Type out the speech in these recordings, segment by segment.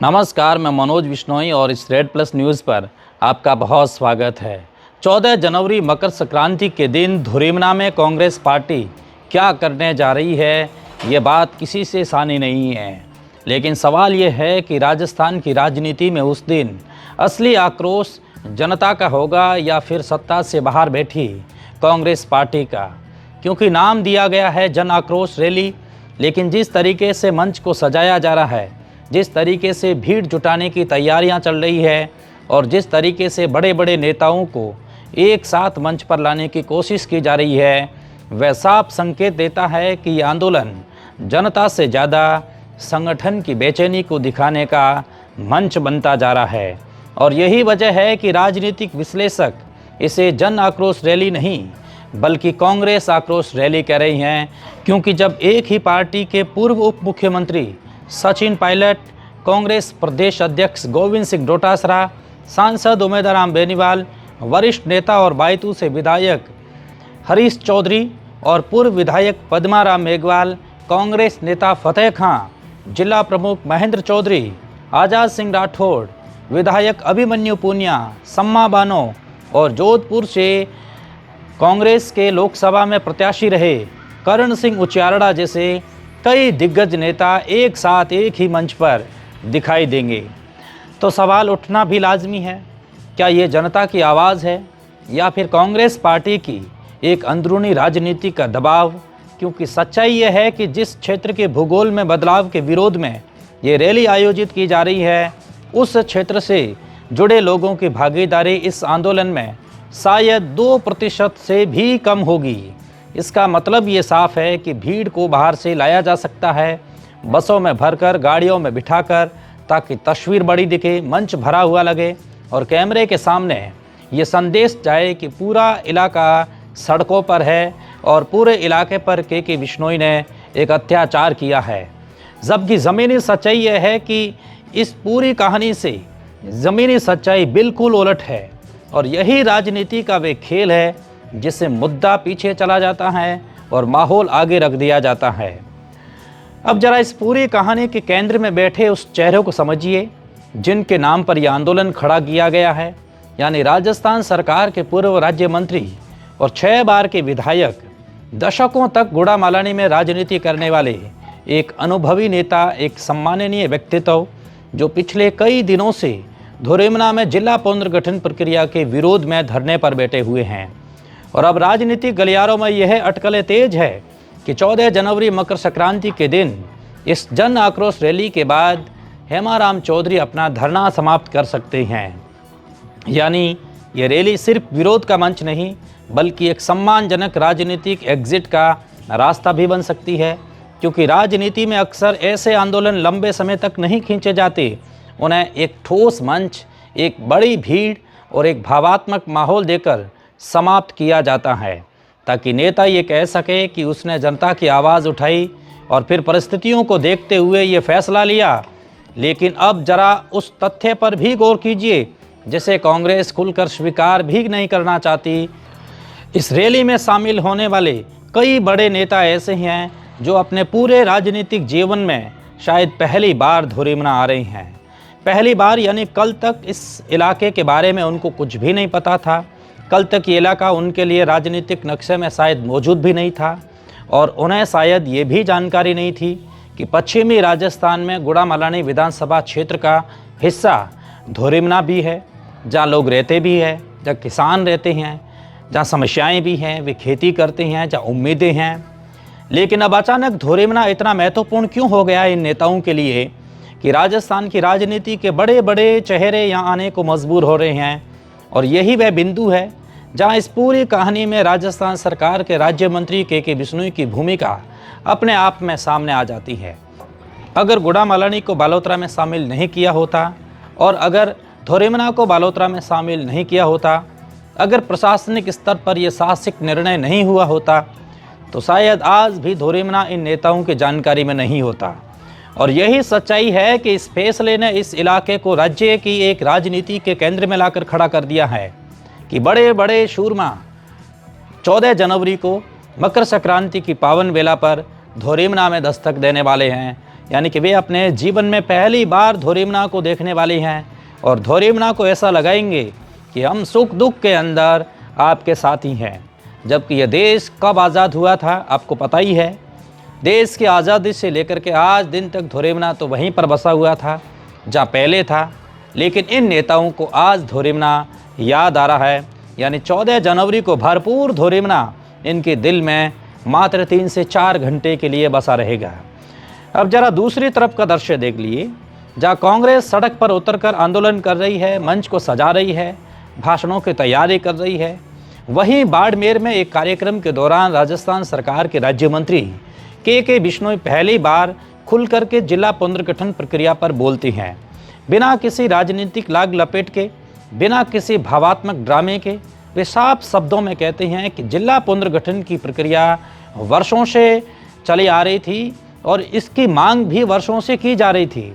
नमस्कार, मैं मनोज बिश्नोई और इस रेड प्लस न्यूज़ पर आपका बहुत स्वागत है। 14 जनवरी मकर संक्रांति के दिन धुरीमना में कांग्रेस पार्टी क्या करने जा रही है, ये बात किसी से सानी नहीं है। लेकिन सवाल ये है कि राजस्थान की राजनीति में उस दिन असली आक्रोश जनता का होगा या फिर सत्ता से बाहर बैठी कांग्रेस पार्टी का। क्योंकि नाम दिया गया है जन आक्रोश रैली, लेकिन जिस तरीके से मंच को सजाया जा रहा है, जिस तरीके से भीड़ जुटाने की तैयारियां चल रही है और जिस तरीके से बड़े बड़े नेताओं को एक साथ मंच पर लाने की कोशिश की जा रही है, वह साफ संकेत देता है कि ये आंदोलन जनता से ज़्यादा संगठन की बेचैनी को दिखाने का मंच बनता जा रहा है। और यही वजह है कि राजनीतिक विश्लेषक इसे जन आक्रोश रैली नहीं बल्कि कांग्रेस आक्रोश रैली कह रही हैं। क्योंकि जब एक ही पार्टी के पूर्व उप मुख्यमंत्री सचिन पायलट, कांग्रेस प्रदेश अध्यक्ष गोविंद सिंह डोटासरा, सांसद उमेदराम बेनीवाल, वरिष्ठ नेता और बायतू से विधायक हरीश चौधरी और पूर्व विधायक पद्माराम मेघवाल, कांग्रेस नेता फतेह खां, जिला प्रमुख महेंद्र चौधरी, आज़ाद सिंह राठौड़, विधायक अभिमन्यु पूनिया, सम्मा बानो और जोधपुर से कांग्रेस के लोकसभा में प्रत्याशी रहे करण सिंह उचियारड़ा जैसे कई दिग्गज नेता एक साथ एक ही मंच पर दिखाई देंगे। तो सवाल उठना भी लाजमी है, क्या ये जनता की आवाज़ है या फिर कांग्रेस पार्टी की एक अंदरूनी राजनीति का दबाव? क्योंकि सच्चाई ये है कि जिस क्षेत्र के भूगोल में बदलाव के विरोध में ये रैली आयोजित की जा रही है, उस क्षेत्र से जुड़े लोगों की भागीदारी इस आंदोलन में शायद 2% से भी कम होगी। इसका मतलब ये साफ है कि भीड़ को बाहर से लाया जा सकता है, बसों में भरकर, गाड़ियों में बिठाकर, ताकि तस्वीर बड़ी दिखे, मंच भरा हुआ लगे और कैमरे के सामने ये संदेश जाए कि पूरा इलाका सड़कों पर है और पूरे इलाके पर के बिश्नोई ने एक अत्याचार किया है। जबकि ज़मीनी सच्चाई यह है कि इस पूरी कहानी से ज़मीनी सच्चाई बिल्कुल उलट है। और यही राजनीति का वे खेल है जिससे मुद्दा पीछे चला जाता है और माहौल आगे रख दिया जाता है। अब जरा इस पूरी कहानी के केंद्र में बैठे उस चेहरे को समझिए जिनके नाम पर यह आंदोलन खड़ा किया गया है, यानी राजस्थान सरकार के पूर्व राज्य मंत्री और 6 बार के विधायक, दशकों तक गुड़ामालानी में राजनीति करने वाले एक अनुभवी नेता, एक सम्माननीय व्यक्तित्व जो पिछले कई दिनों से धुरीमना में जिला पुनर्गठन प्रक्रिया के विरोध में धरने पर बैठे हुए हैं। और अब राजनीतिक गलियारों में यह अटकलें तेज है कि 14 जनवरी मकर संक्रांति के दिन इस जन आक्रोश रैली के बाद हेमाराम चौधरी अपना धरना समाप्त कर सकते हैं। यानी ये रैली सिर्फ विरोध का मंच नहीं बल्कि एक सम्मानजनक राजनीतिक एग्जिट का रास्ता भी बन सकती है। क्योंकि राजनीति में अक्सर ऐसे आंदोलन लंबे समय तक नहीं खींचे जाते, उन्हें एक ठोस मंच, एक बड़ी भीड़ और एक भावात्मक माहौल देकर समाप्त किया जाता है, ताकि नेता ये कह सके कि उसने जनता की आवाज़ उठाई और फिर परिस्थितियों को देखते हुए ये फैसला लिया। लेकिन अब जरा उस तथ्य पर भी गौर कीजिए जिसे कांग्रेस खुलकर स्वीकार भी नहीं करना चाहती। इस रैली में शामिल होने वाले कई बड़े नेता ऐसे हैं जो अपने पूरे राजनीतिक जीवन में शायद पहली बार धुरीमना आ रहे हैं। पहली बार यानी कल तक इस इलाके के बारे में उनको कुछ भी नहीं पता था। कल तक ये इलाका उनके लिए राजनीतिक नक्शे में शायद मौजूद भी नहीं था और उन्हें शायद ये भी जानकारी नहीं थी कि पश्चिमी राजस्थान में गुड़ामालानी विधानसभा क्षेत्र का हिस्सा धुरीमना भी है, जहाँ लोग रहते भी हैं, जहाँ किसान रहते हैं, जहाँ समस्याएं भी हैं, वे खेती करते हैं, जहाँ उम्मीदें हैं। लेकिन अब अचानक धुरीमना इतना महत्वपूर्ण क्यों हो गया इन नेताओं के लिए कि राजस्थान की राजनीति के बड़े बड़े चेहरे यहाँ आने को मजबूर हो रहे हैं। और यही वह बिंदु है जहाँ इस पूरी कहानी में राजस्थान सरकार के राज्य मंत्री के बिश्नोई की भूमिका अपने आप में सामने आ जाती है। अगर गुड़ामालानी को बालोतरा में शामिल नहीं किया होता और अगर धुरीमना को बालोतरा में शामिल नहीं किया होता, अगर प्रशासनिक स्तर पर यह साहसिक निर्णय नहीं हुआ होता, तो शायद आज भी धुरीमना इन नेताओं की जानकारी में नहीं होता। और यही सच्चाई है कि इस फैसले ने इस इलाके को राज्य की एक राजनीति के केंद्र में लाकर खड़ा कर दिया है कि बड़े बड़े शूरमा 14 जनवरी को मकर संक्रांति की पावन वेला पर धुरीमना में दस्तक देने वाले हैं। यानी कि वे अपने जीवन में पहली बार धोरीमना को देखने वाली हैं और धोरीमना को ऐसा लगाएंगे कि हम सुख दुख के अंदर आपके साथ ही हैं। जबकि यह देश कब आज़ाद हुआ था आपको पता ही है। देश की आज़ादी से लेकर के आज दिन तक धोरीमना तो वहीं पर बसा हुआ था जहाँ पहले था, लेकिन इन नेताओं को आज धोरीमना याद आ रहा है। यानी 14 जनवरी को भरपूर धोरीमना इनके दिल में मात्र 3 से 4 घंटे के लिए बसा रहेगा। अब जरा दूसरी तरफ का दृश्य देख लिए, जहाँ कांग्रेस सड़क पर उतरकर आंदोलन कर रही है, मंच को सजा रही है, भाषणों की तैयारी कर रही है। वहीं बाड़मेर में एक कार्यक्रम के दौरान राजस्थान सरकार के राज्य मंत्री के बिश्नोई पहली बार खुल करके जिला पुनर्गठन प्रक्रिया पर बोलती हैं। बिना किसी राजनीतिक लाग लपेट के, बिना किसी भावात्मक ड्रामे के वे साफ शब्दों में कहते हैं कि जिला पुनर्गठन की प्रक्रिया वर्षों से चली आ रही थी और इसकी मांग भी वर्षों से की जा रही थी।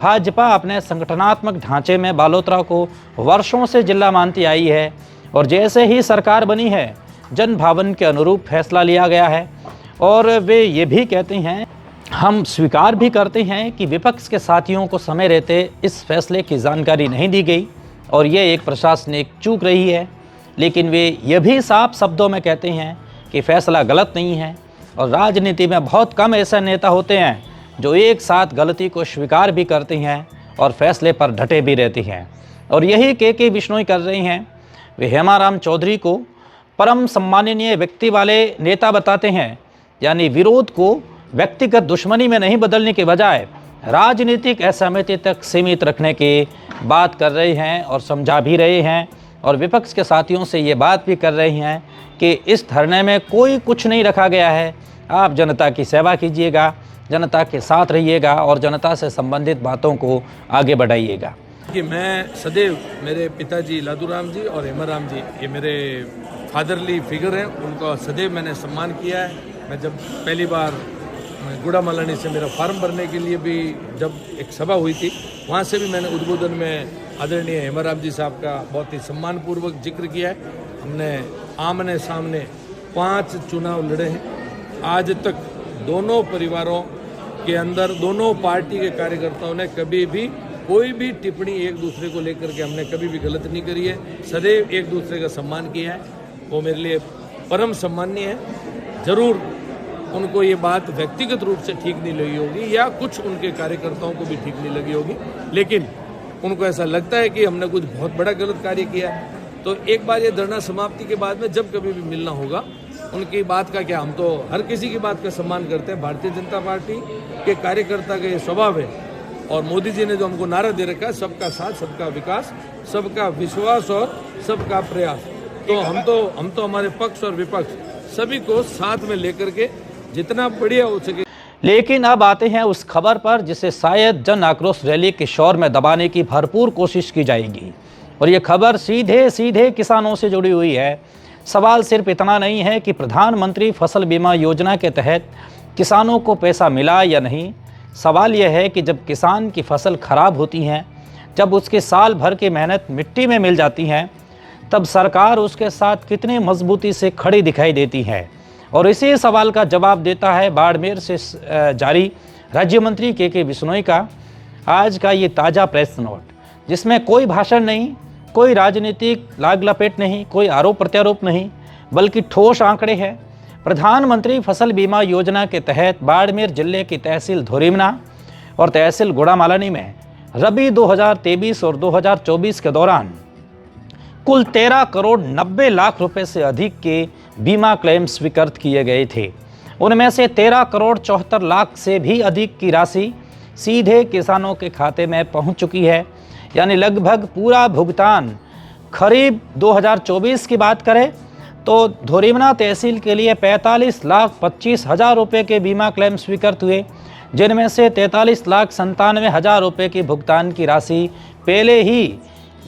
भाजपा अपने संगठनात्मक ढांचे में बालोतरा को वर्षों से जिला मानती आई है और जैसे ही सरकार बनी है जन भावन के अनुरूप फैसला लिया गया है। और वे ये भी कहते हैं, हम स्वीकार भी करते हैं कि विपक्ष के साथियों को समय रहते इस फैसले की जानकारी नहीं दी गई और ये एक प्रशासनिक चूक रही है। लेकिन वे ये भी साफ शब्दों में कहते हैं कि फैसला गलत नहीं है और राजनीति में बहुत कम ऐसे नेता होते हैं जो एक साथ गलती को स्वीकार भी करते हैं और फैसले पर डटे भी रहते हैं। और यही के बिश्नोई कर रही हैं। वे हेमाराम चौधरी को परम सम्माननीय व्यक्ति वाले नेता बताते हैं। यानी विरोध को व्यक्तिगत दुश्मनी में नहीं बदलने के बजाय राजनीतिक असहमति तक सीमित रखने की बात कर रहे हैं और समझा भी रहे हैं। और विपक्ष के साथियों से ये बात भी कर रहे हैं कि इस धरने में कोई कुछ नहीं रखा गया है, आप जनता की सेवा कीजिएगा, जनता के साथ रहिएगा और जनता से संबंधित बातों को आगे बढ़ाइएगा। कि मैं सदैव मेरे पिताजी लादूराम जी और हेमाराम जी, ये मेरे फादरली फिगर हैं, उनका सदैव मैंने सम्मान किया है। मैं जब पहली बार गुड़ा मलानी से मेरा फॉर्म भरने के लिए भी जब एक सभा हुई थी, वहाँ से भी मैंने उद्बोधन में आदरणीय हेमाराम जी साहब का बहुत ही सम्मानपूर्वक जिक्र किया है। हमने आमने सामने 5 चुनाव लड़े हैं। आज तक दोनों परिवारों के अंदर दोनों पार्टी के कार्यकर्ताओं ने कभी भी कोई भी टिप्पणी एक दूसरे को लेकर के हमने कभी भी गलत नहीं करी है। सदैव एक दूसरे का सम्मान किया है, वो मेरे लिए परम सम्माननीय है। जरूर उनको ये बात व्यक्तिगत रूप से ठीक नहीं लगी होगी या कुछ उनके कार्यकर्ताओं को भी ठीक नहीं लगी होगी, लेकिन उनको ऐसा लगता है कि हमने कुछ बहुत बड़ा गलत कार्य किया है। तो एक बार ये धरना समाप्ति के बाद में जब कभी भी मिलना होगा, उनकी बात का क्या, हम तो हर किसी की बात का सम्मान करते हैं। भारतीय जनता पार्टी के कार्यकर्ता का ये स्वभाव है और मोदी जी ने जो हमको नारा दे रखा है, सबका साथ, सबका विकास, सबका विश्वास और सबका प्रयास, तो हम तो हमारे पक्ष और विपक्ष सभी को साथ में लेकर के जितना बढ़िया हो सके। लेकिन अब आते हैं उस खबर पर जिसे शायद जन आक्रोश रैली के शोर में दबाने की भरपूर कोशिश की जाएगी और ये खबर सीधे सीधे किसानों से जुड़ी हुई है। सवाल सिर्फ इतना नहीं है कि प्रधानमंत्री फसल बीमा योजना के तहत किसानों को पैसा मिला या नहीं। सवाल यह है कि जब किसान की फसल खराब होती है, जब उसके साल भर की मेहनत मिट्टी में मिल जाती है, तब सरकार उसके साथ कितनी मजबूती से खड़ी दिखाई देती है। और इसी सवाल का जवाब देता है बाड़मेर से जारी राज्य मंत्री के बिश्नोई का आज का ये ताज़ा प्रेस नोट, जिसमें कोई भाषण नहीं, कोई राजनीतिक लाग लपेट नहीं, कोई आरोप प्रत्यारोप नहीं, बल्कि ठोस आंकड़े हैं। प्रधानमंत्री फसल बीमा योजना के तहत बाड़मेर जिले की तहसील धोरीमना और तहसील गुड़ामालानी में रबी 2023 और 2024 के दौरान कुल 13 करोड़ 90 लाख रुपए से अधिक के बीमा क्लेम स्वीकृत किए गए थे। उनमें से 13 करोड़ 74 लाख से भी अधिक की राशि सीधे किसानों के खाते में पहुंच चुकी है। यानी लगभग पूरा भुगतान खरीफ 2024 की बात करें तो धोरीमना तहसील के लिए 45,25,000 रुपये के बीमा क्लेम स्वीकृत हुए, जिनमें से 43,97,000 रुपये की भुगतान की राशि पहले ही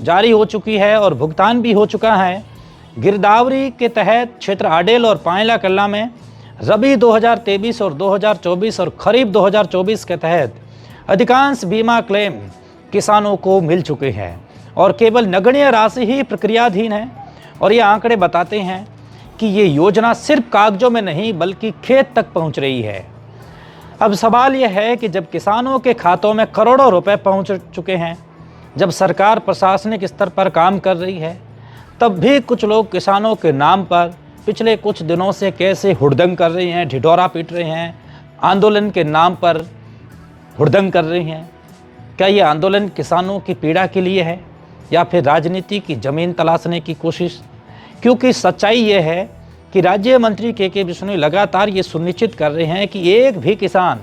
जारी हो चुकी है और भुगतान भी हो चुका है। गिरदावरी के तहत क्षेत्र आडेल और पायला कल्ला में रबी 2023 और 2024 और खरीफ 2024 के तहत अधिकांश बीमा क्लेम किसानों को मिल चुके हैं और केवल नगण्य राशि ही प्रक्रियाधीन है। और ये आंकड़े बताते हैं कि ये योजना सिर्फ कागजों में नहीं बल्कि खेत तक पहुंच रही है। अब सवाल यह है कि जब किसानों के खातों में करोड़ों रुपए पहुंच चुके हैं, जब सरकार प्रशासनिक स्तर पर काम कर रही है, तब भी कुछ लोग किसानों के नाम पर पिछले कुछ दिनों से कैसे हुड़दंग कर रहे हैं, ढिढोरा पीट रहे हैं, आंदोलन के नाम पर हुड़दंग कर रहे हैं। क्या ये आंदोलन किसानों की पीड़ा के लिए है या फिर राजनीति की ज़मीन तलाशने की कोशिश? क्योंकि सच्चाई ये है कि राज्य मंत्री के बिश्नोई लगातार ये सुनिश्चित कर रहे हैं कि एक भी किसान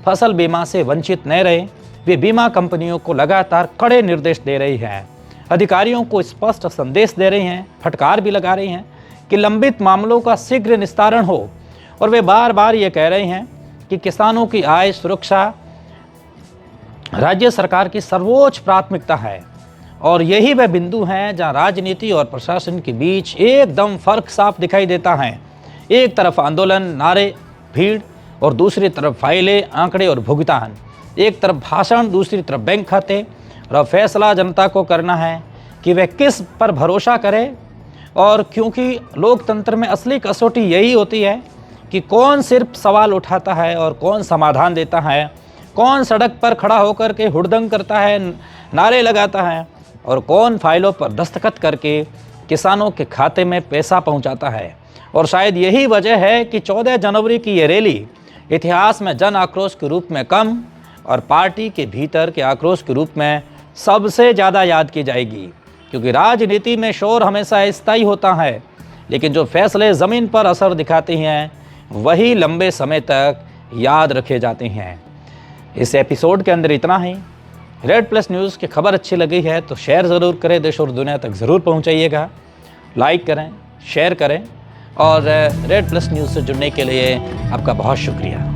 फसल बीमा से वंचित न रहे। वे बीमा कंपनियों को लगातार कड़े निर्देश दे रही हैं, अधिकारियों को स्पष्ट संदेश दे रही हैं, फटकार भी लगा रही हैं कि लंबित मामलों का शीघ्र निस्तारण हो। और वे बार बार ये कह रहे हैं कि किसानों की आय सुरक्षा राज्य सरकार की सर्वोच्च प्राथमिकता है। और यही वह बिंदु हैं जहां राजनीति और प्रशासन के बीच एकदम फर्क साफ दिखाई देता है। एक तरफ आंदोलन, नारे, भीड़ और दूसरी तरफ फाइलें, आंकड़े और भुगतान। एक तरफ भाषण, दूसरी तरफ बैंक खाते। और फैसला जनता को करना है कि वह किस पर भरोसा करे। और क्योंकि लोकतंत्र में असली कसौटी यही होती है कि कौन सिर्फ सवाल उठाता है और कौन समाधान देता है, कौन सड़क पर खड़ा होकर के हुड़दंग करता है, नारे लगाता है, और कौन फाइलों पर दस्तखत करके किसानों के खाते में पैसा पहुंचाता है। और शायद यही वजह है कि 14 जनवरी की ये रैली इतिहास में जन आक्रोश के रूप में कम और पार्टी के भीतर के आक्रोश के रूप में सबसे ज़्यादा याद की जाएगी। क्योंकि राजनीति में शोर हमेशा स्थायी होता है, लेकिन जो फैसले ज़मीन पर असर दिखाते हैं वही लंबे समय तक याद रखे जाते हैं। इस एपिसोड के अंदर इतना ही। रेड प्लस न्यूज़ की खबर अच्छी लगी है तो शेयर ज़रूर करें, देश और दुनिया तक ज़रूर पहुंचाइएगा। लाइक करें, शेयर करें और रेड प्लस न्यूज़ से जुड़ने के लिए आपका बहुत शुक्रिया।